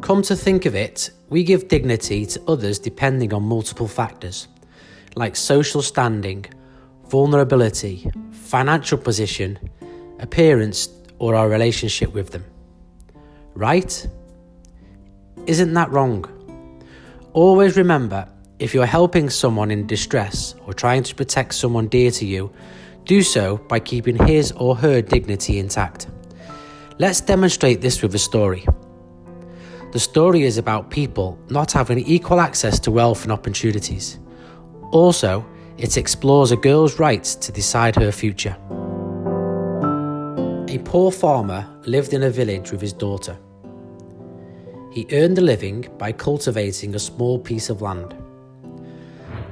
Come to think of it, we give dignity to others depending on multiple factors, like social standing, vulnerability, financial position, appearance, or our relationship with them. Right? Isn't that wrong? Always remember, if you're helping someone in distress or trying to protect someone dear to you, do so by keeping his or her dignity intact. Let's demonstrate this with a story. The story is about people not having equal access to wealth and opportunities. Also, it explores a girl's rights to decide her future. A poor farmer lived in a village with his daughter. He earned a living by cultivating a small piece of land.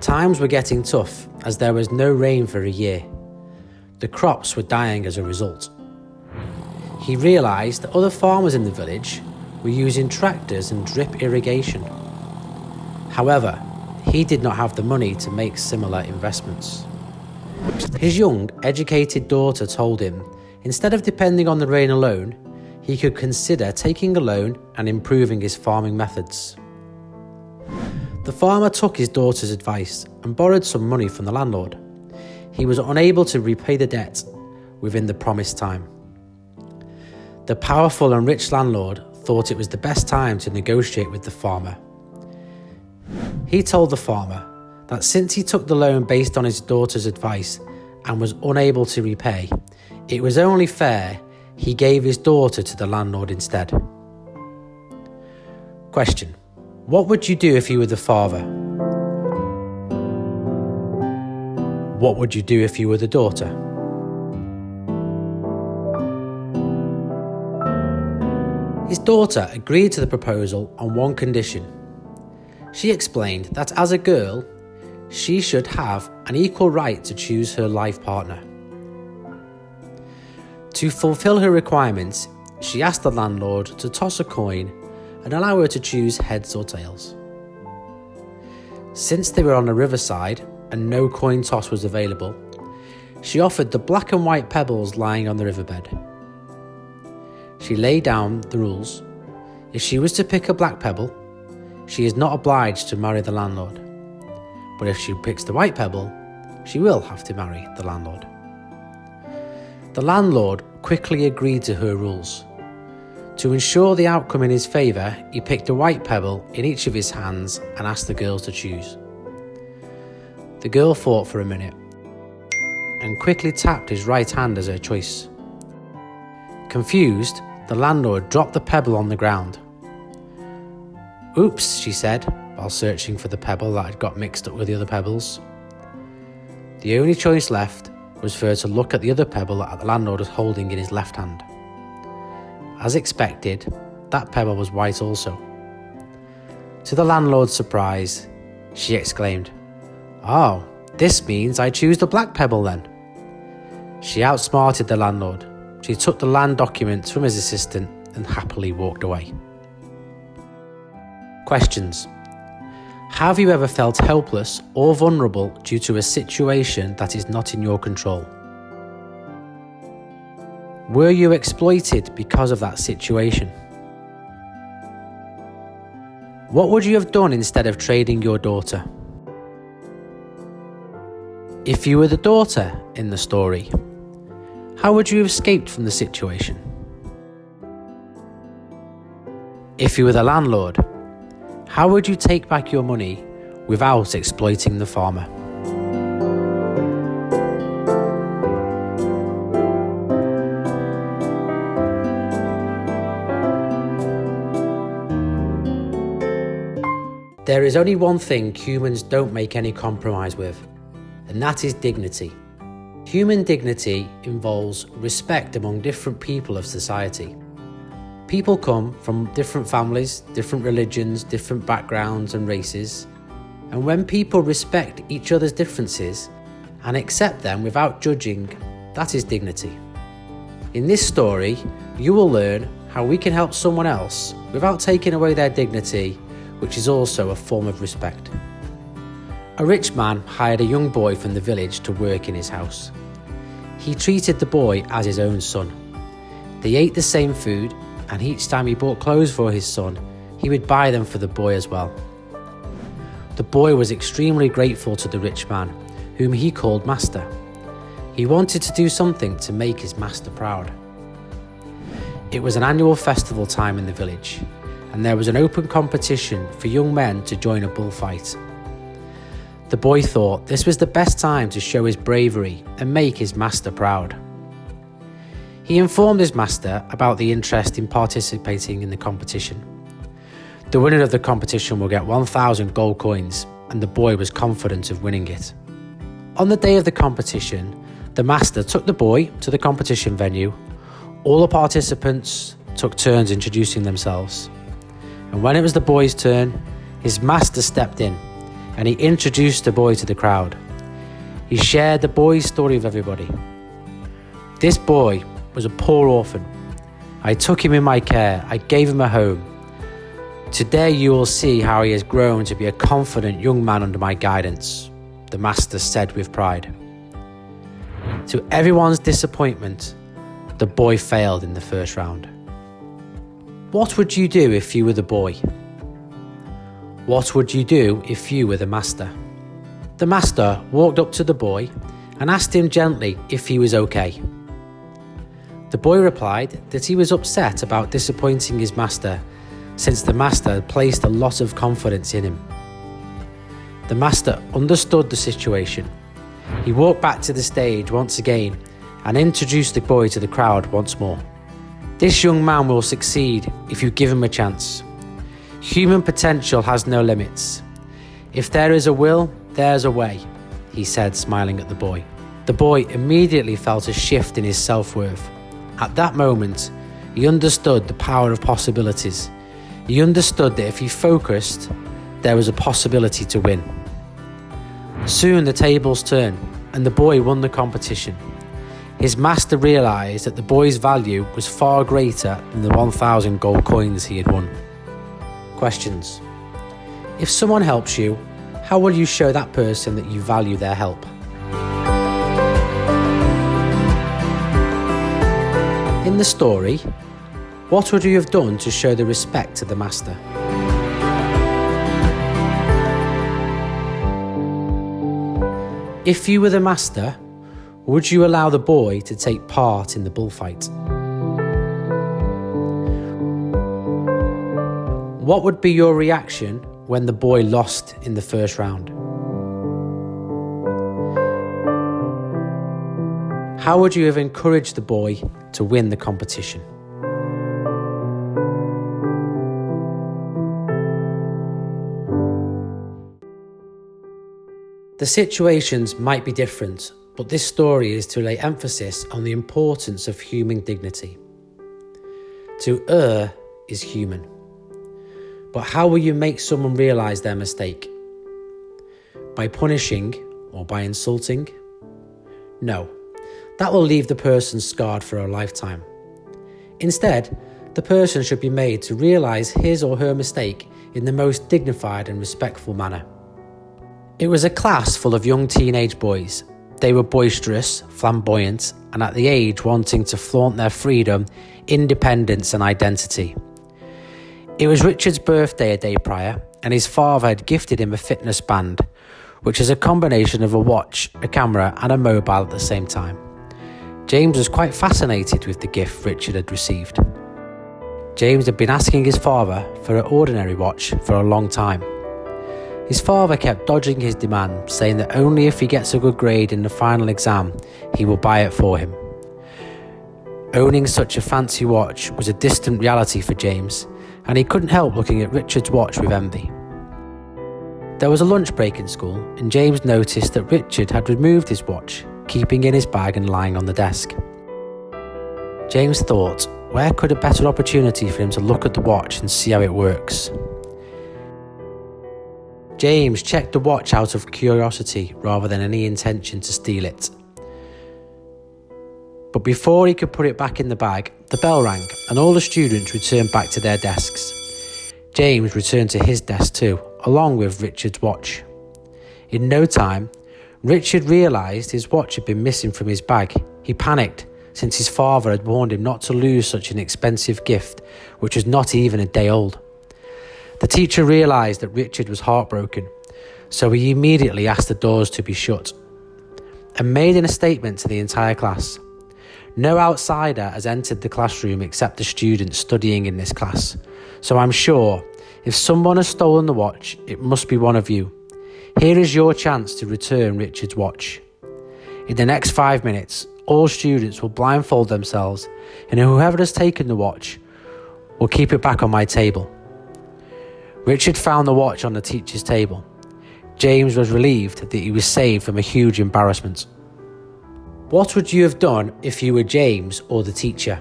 Times were getting tough as there was no rain for a year. The crops were dying as a result. He realised that other farmers in the village were using tractors and drip irrigation. However, he did not have the money to make similar investments. His young, educated daughter told him, instead of depending on the rain alone, he could consider taking a loan and improving his farming methods. The farmer took his daughter's advice and borrowed some money from the landlord. He was unable to repay the debt within the promised time. The powerful and rich landlord thought it was the best time to negotiate with the farmer. He told the farmer that since he took the loan based on his daughter's advice and was unable to repay, it was only fair he gave his daughter to the landlord instead. Question: what would you do if you were the father? What would you do if you were the daughter? His daughter agreed to the proposal on one condition. She explained that as a girl, she should have an equal right to choose her life partner. To fulfill her requirements, she asked the landlord to toss a coin and allow her to choose heads or tails. Since they were on a riverside and no coin toss was available, she offered the black and white pebbles lying on the riverbed. She laid down the rules. If she was to pick a black pebble, she is not obliged to marry the landlord. But if she picks the white pebble, she will have to marry the landlord. The landlord quickly agreed to her rules. To ensure the outcome in his favour, he picked a white pebble in each of his hands and asked the girls to choose. The girl thought for a minute and quickly tapped his right hand as her choice. Confused, the landlord dropped the pebble on the ground. "Oops," she said, while searching for the pebble that had got mixed up with the other pebbles. The only choice left was for her to look at the other pebble that the landlord was holding in his left hand. As expected, that pebble was white also. To the landlord's surprise, she exclaimed, "Oh, this means I choose the black pebble then." She outsmarted the landlord. She took the land documents from his assistant and happily walked away. Questions: have you ever felt helpless or vulnerable due to a situation that is not in your control? Were you exploited because of that situation? What would you have done instead of trading your daughter? If you were the daughter in the story, how would you have escaped from the situation? If you were the landlord, how would you take back your money without exploiting the farmer? There is only one thing humans don't make any compromise with, and that is dignity. Human dignity involves respect among different people of society. People come from different families, different religions, different backgrounds and races, and when people respect each other's differences and accept them without judging, that is dignity. In this story, you will learn how we can help someone else without taking away their dignity, which is also a form of respect. A rich man hired a young boy from the village to work in his house. He treated the boy as his own son. They ate the same food, and each time he bought clothes for his son, he would buy them for the boy as well. The boy was extremely grateful to the rich man, whom he called master. He wanted to do something to make his master proud. It was an annual festival time in the village, and there was an open competition for young men to join a bullfight. The boy thought this was the best time to show his bravery and make his master proud. He informed his master about the interest in participating in the competition. The winner of the competition will get 1,000 gold coins, and the boy was confident of winning it. On the day of the competition, the master took the boy to the competition venue. All the participants took turns introducing themselves. And when it was the boy's turn, his master stepped in and he introduced the boy to the crowd. He shared the boy's story with everybody. This boy was a poor orphan. I took him in my care. I gave him a home. Today you will see how he has grown to be a confident young man under my guidance, the master said with pride. To everyone's disappointment, the boy failed in the first round. What would you do if you were the boy? What would you do if you were the master? The master walked up to the boy and asked him gently if he was okay. The boy replied that he was upset about disappointing his master, since the master had placed a lot of confidence in him. The master understood the situation. He walked back to the stage once again and introduced the boy to the crowd once more. This young man will succeed if you give him a chance. Human potential has no limits. If there is a will, there's a way, he said, smiling at the boy. The boy immediately felt a shift in his self-worth. At that moment, he understood the power of possibilities. He understood that if he focused, there was a possibility to win. Soon the tables turned and the boy won the competition. His master realised that the boy's value was far greater than the 1,000 gold coins he had won. Questions. If someone helps you, how will you show that person that you value their help? In the story, what would you have done to show the respect to the master? If you were the master, would you allow the boy to take part in the bullfight? What would be your reaction when the boy lost in the first round? How would you have encouraged the boy to win the competition? The situations might be different, but this story is to lay emphasis on the importance of human dignity. To err is human. But how will you make someone realise their mistake? By punishing or by insulting? No, that will leave the person scarred for a lifetime. Instead, the person should be made to realise his or her mistake in the most dignified and respectful manner. It was a class full of young teenage boys. They were boisterous, flamboyant, and at the age wanting to flaunt their freedom, independence and identity. It was Richard's birthday a day prior, and his father had gifted him a fitness band, which is a combination of a watch, a camera and a mobile at the same time. James was quite fascinated with the gift Richard had received. James had been asking his father for an ordinary watch for a long time. His father kept dodging his demand, saying that only if he gets a good grade in the final exam, he will buy it for him. Owning such a fancy watch was a distant reality for James, and he couldn't help looking at Richard's watch with envy. There was a lunch break in school, and James noticed that Richard had removed his watch, keeping it in his bag and lying on the desk. James thought, where could a better opportunity for him to look at the watch and see how it works? James checked the watch out of curiosity rather than any intention to steal it. But before he could put it back in the bag, the bell rang and all the students returned back to their desks. James returned to his desk too, along with Richard's watch. In no time, Richard realised his watch had been missing from his bag. He panicked, since his father had warned him not to lose such an expensive gift, which was not even a day old. The teacher realised that Richard was heartbroken, so he immediately asked the doors to be shut and made a statement to the entire class. No outsider has entered the classroom except the students studying in this class, so I'm sure if someone has stolen the watch, it must be one of you. Here is your chance to return Richard's watch. In the next 5 minutes, all students will blindfold themselves, and whoever has taken the watch will keep it back on my table. Richard found the watch on the teacher's table. James was relieved that he was saved from a huge embarrassment. What would you have done if you were James or the teacher?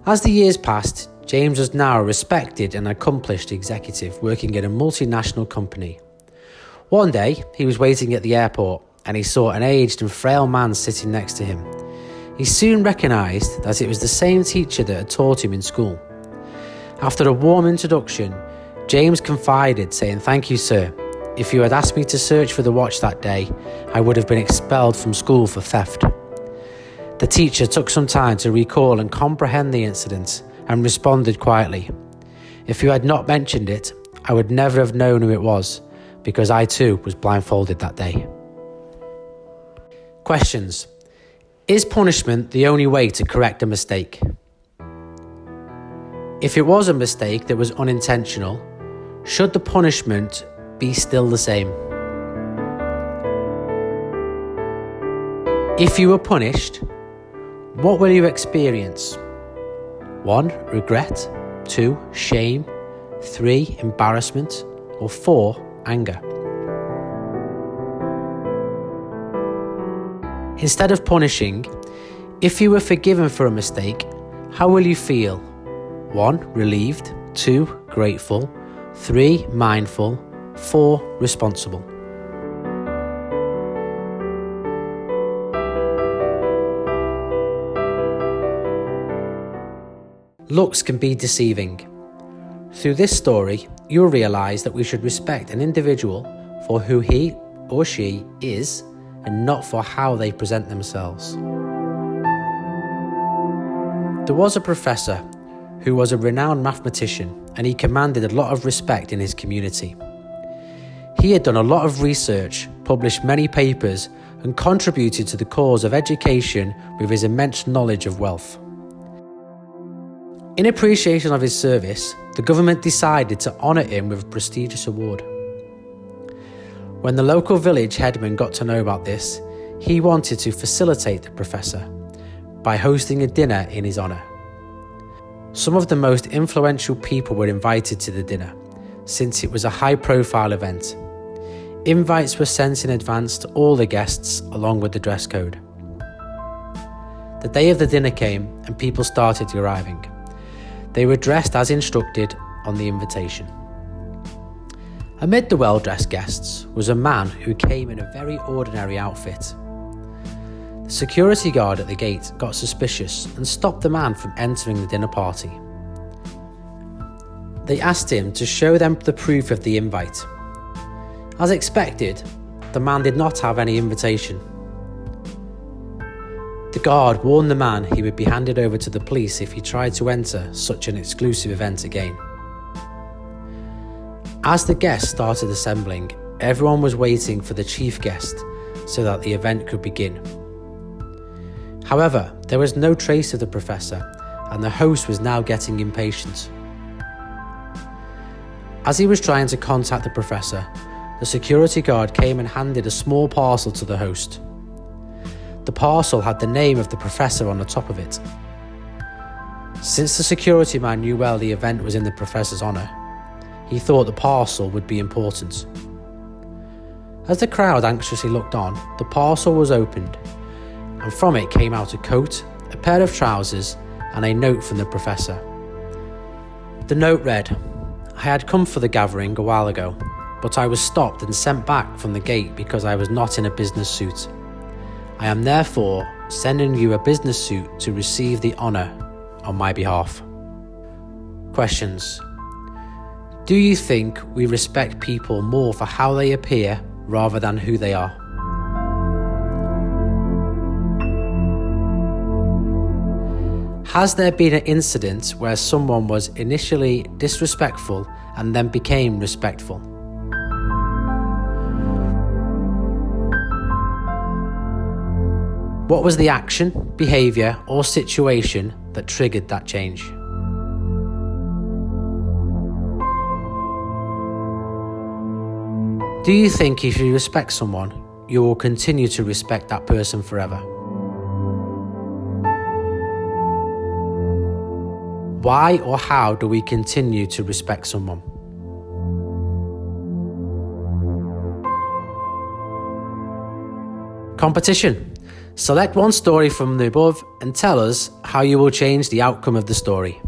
As the years passed, James was now a respected and accomplished executive working in a multinational company. One day, he was waiting at the airport and he saw an aged and frail man sitting next to him. He soon recognised that it was the same teacher that had taught him in school. After a warm introduction, James confided, saying, "Thank you, sir. If you had asked me to search for the watch that day, I would have been expelled from school for theft." The teacher took some time to recall and comprehend the incident and responded quietly, "If you had not mentioned it, I would never have known who it was, because I too was blindfolded that day." Questions. Is punishment the only way to correct a mistake? If it was a mistake that was unintentional, should the punishment be still the same? If you were punished, what will you experience? 1. Regret. 2. Shame. 3. Embarrassment. Or 4. Anger. Instead of punishing, if you were forgiven for a mistake, how will you feel? 1. Relieved. 2. Grateful. 3. Mindful. 4. Responsible. Looks can be deceiving. Through this story, you'll realise that we should respect an individual for who he or she is and not for how they present themselves. There was a professor who was a renowned mathematician, and he commanded a lot of respect in his community. He had done a lot of research, published many papers, and contributed to the cause of education with his immense knowledge of wealth. In appreciation of his service, the government decided to honour him with a prestigious award. When the local village headman got to know about this, he wanted to facilitate the professor by hosting a dinner in his honour. Some of the most influential people were invited to the dinner, since it was a high-profile event. Invites were sent in advance to all the guests, along with the dress code. The day of the dinner came, and people started arriving. They were dressed as instructed on the invitation. Amid the well-dressed guests was a man who came in a very ordinary outfit. The security guard at the gate got suspicious and stopped the man from entering the dinner party. They asked him to show them the proof of the invite. As expected, the man did not have any invitation. The guard warned the man he would be handed over to the police if he tried to enter such an exclusive event again. As the guests started assembling, everyone was waiting for the chief guest so that the event could begin. However, there was no trace of the professor, and the host was now getting impatient. As he was trying to contact the professor, the security guard came and handed a small parcel to the host. The parcel had the name of the professor on the top of it. Since the security man knew well the event was in the professor's honour, he thought the parcel would be important. As the crowd anxiously looked on, the parcel was opened, and from it came out a coat, a pair of trousers, and a note from the professor. The note read, "I had come for the gathering a while ago, but I was stopped and sent back from the gate because I was not in a business suit. I am therefore sending you a business suit to receive the honour on my behalf." Questions. Do you think we respect people more for how they appear rather than who they are? Has there been an incident where someone was initially disrespectful and then became respectful? What was the action, behaviour, or situation that triggered that change? Do you think if you respect someone, you will continue to respect that person forever? Why or how do we continue to respect someone? Competition. Select one story from the above and tell us how you will change the outcome of the story.